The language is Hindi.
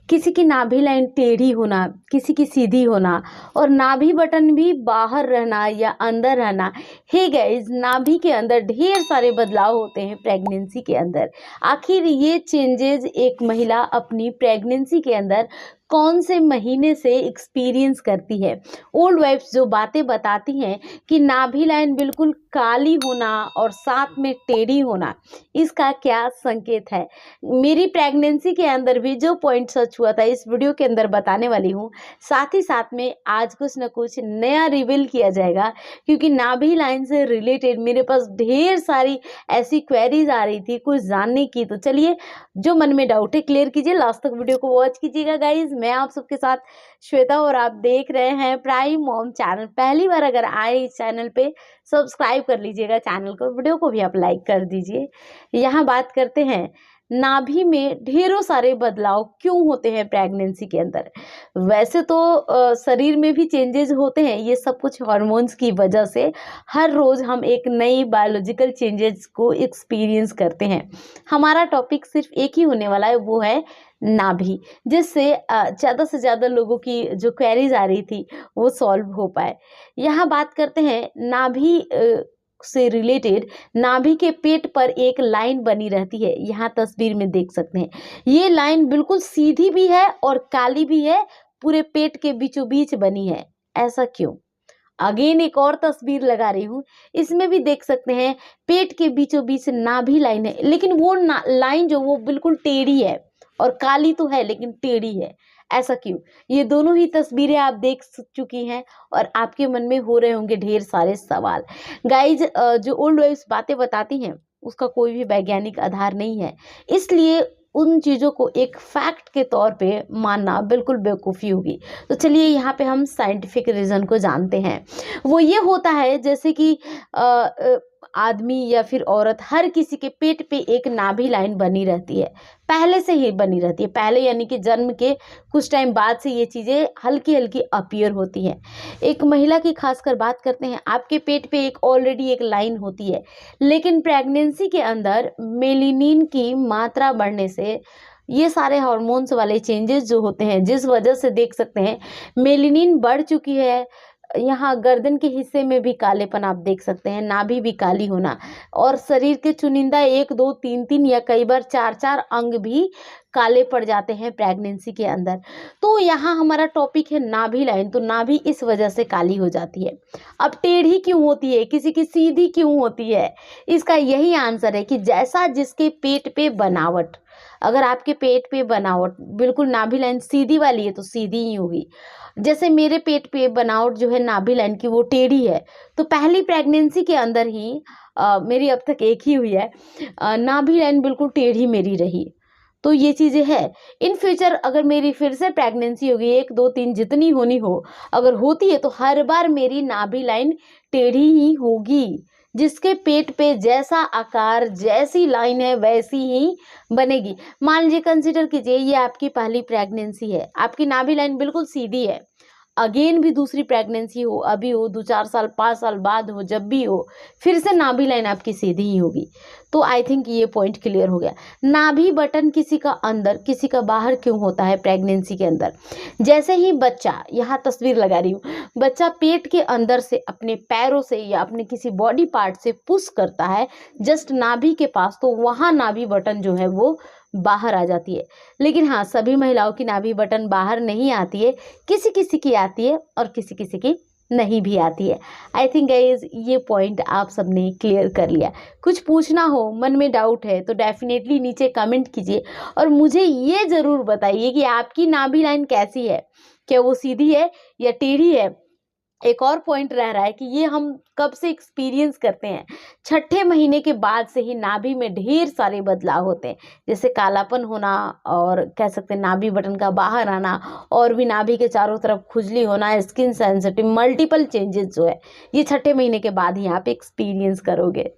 किसी की नाभि लाइन टेढ़ी होना, किसी की सीधी होना और नाभि बटन भी बाहर रहना या अंदर रहना। हे गाइस, नाभि के अंदर ढेर सारे बदलाव होते हैं प्रेगनेंसी के अंदर। आखिर ये चेंजेस एक महिला अपनी प्रेगनेंसी के अंदर कौन से महीने से एक्सपीरियंस करती है। ओल्ड वाइफ्स जो बातें बताती हैं कि नाभि लाइन बिल्कुल काली होना और साथ में टेढ़ी होना, इसका क्या संकेत है। मेरी प्रेगनेंसी के अंदर भी जो पॉइंट सच हुआ था इस वीडियो के अंदर बताने वाली हूँ। साथ ही साथ में आज कुछ न कुछ नया रिवील किया जाएगा, क्योंकि नाभि लाइन से रिलेटेड मेरे पास ढेर सारी ऐसी क्वेरीज आ रही थी कुछ जानने की। तो चलिए, जो मन में डाउट है क्लियर कीजिए, लास्ट तक वीडियो को वॉच कीजिएगा गाइज। मैं आप सबके साथ श्वेता और आप देख रहे हैं प्राइम मॉम चैनल। पहली बार अगर आए इस चैनल पे सब्सक्राइब कर लीजिएगा चैनल को, वीडियो को भी आप लाइक कर दीजिए। यहाँ बात करते हैं नाभि में ढेरों सारे बदलाव क्यों होते हैं प्रेगनेंसी के अंदर। वैसे तो शरीर में भी चेंजेस होते हैं, ये सब कुछ हार्मोन्स की वजह से हर रोज हम एक नई बायोलॉजिकल चेंजेस को एक्सपीरियंस करते हैं। हमारा टॉपिक सिर्फ एक ही होने वाला है, वो है नाभि, जिससे ज़्यादा से ज़्यादा लोगों की जो क्वेरीज आ रही थी वो सॉल्व हो पाए। यहाँ बात करते हैं नाभि से रिलेटेड। नाभि के पेट पर एक लाइन बनी रहती है, यहाँ तस्वीर में देख सकते हैं। ये लाइन बिल्कुल सीधी भी है और काली भी है, पूरे पेट के बीचों बीच बनी है। ऐसा क्यों? अगेन एक और तस्वीर लगा रही हूँ, इसमें भी देख सकते हैं पेट के बीचों बीच नाभि लाइन है, लेकिन वो लाइन जो वो बिल्कुल टेढ़ी है और काली तो है लेकिन टेढ़ी है। ऐसा क्यों? ये दोनों ही तस्वीरें आप देख चुकी हैं और आपके मन में हो रहे होंगे ढेर सारे सवाल। गाइज, जो ओल्ड वाइफ्स बातें बताती हैं उसका कोई भी वैज्ञानिक आधार नहीं है, इसलिए उन चीज़ों को एक फैक्ट के तौर पे मानना बिल्कुल बेवकूफ़ी होगी। तो चलिए यहाँ पे हम साइंटिफिक रीज़न को जानते हैं। वो ये होता है जैसे कि आदमी या फिर औरत, हर किसी के पेट पे एक नाभि लाइन बनी रहती है, पहले से ही बनी रहती है। पहले यानी कि जन्म के कुछ टाइम बाद से ये चीज़ें हल्की हल्की अपीयर होती हैं। एक महिला की खासकर बात करते हैं, आपके पेट पे एक ऑलरेडी एक लाइन होती है, लेकिन प्रेगनेंसी के अंदर मेलानिन की मात्रा बढ़ने से ये सारे हार्मोन्स वाले चेंजेस जो होते हैं, जिस वजह से देख सकते हैं मेलानिन बढ़ चुकी है। यहाँ गर्दन के हिस्से में भी कालेपन आप देख सकते हैं, नाभि भी काली होना, और शरीर के चुनिंदा 1 2 3 3 या कई बार 4 4 अंग भी काले पड़ जाते हैं प्रेगनेंसी के अंदर। तो यहाँ हमारा टॉपिक है नाभि लाइन। तो नाभि इस वजह से काली हो जाती है। अब टेढ़ी क्यों होती है, किसी की सीधी क्यों होती है, इसका यही आंसर है कि जैसा जिसके पेट पे बनावट, अगर आपके पेट पे बनावट बिल्कुल नाभि लाइन सीधी वाली है तो सीधी ही होगी। जैसे मेरे पेट पे बनावट जो है नाभि लाइन की वो टेढ़ी है, तो पहली प्रेगनेंसी के अंदर ही मेरी अब तक एक ही हुई है, नाभि लाइन बिल्कुल टेढ़ी मेरी रही। तो ये चीज़ें हैं। इन फ्यूचर अगर मेरी फिर से प्रेगनेंसी होगी 1 2 3 जितनी होनी हो, अगर होती है तो हर बार मेरी नाभि लाइन टेढ़ी ही होगी। जिसके पेट पे जैसा आकार जैसी लाइन है वैसी ही बनेगी। मान लीजिए, कंसिडर कीजिए ये आपकी पहली प्रेगनेंसी है, आपकी नाभि लाइन बिल्कुल सीधी है। अगेन भी दूसरी प्रेगनेंसी हो, अभी हो, 2 4 साल 5 साल बाद हो, जब भी हो, फिर से नाभि लाइन आपकी सीधी ही होगी। तो आई थिंक ये पॉइंट क्लियर हो गया। नाभि बटन किसी का अंदर किसी का बाहर क्यों होता है प्रेगनेंसी के अंदर। जैसे ही बच्चा, यहाँ तस्वीर लगा रही हूँ, बच्चा पेट के अंदर से अपने पैरों से या अपने किसी बॉडी पार्ट से पुश करता है जस्ट नाभि के पास, तो वहाँ नाभि बटन जो है वो बाहर आ जाती है। लेकिन हाँ, सभी महिलाओं की नाभि बटन बाहर नहीं आती है, किसी किसी की आती है और किसी किसी की नहीं भी आती है। आई थिंक गाइज ये पॉइंट आप सबने क्लियर कर लिया। कुछ पूछना हो, मन में डाउट है, तो डेफिनेटली नीचे कमेंट कीजिए और मुझे ये ज़रूर बताइए कि आपकी नाभि लाइन कैसी है, क्या वो सीधी है या टेढ़ी है। एक और पॉइंट रह रहा है कि ये हम कब से एक्सपीरियंस करते हैं। 6ठे महीने के बाद से ही नाभि में ढेर सारे बदलाव होते हैं, जैसे कालापन होना और कह सकते हैं नाभि बटन का बाहर आना, और भी नाभि के चारों तरफ खुजली होना, स्किन सेंसिटिव, मल्टीपल चेंजेस जो है ये 6ठे महीने के बाद ही आप एक्सपीरियंस करोगे।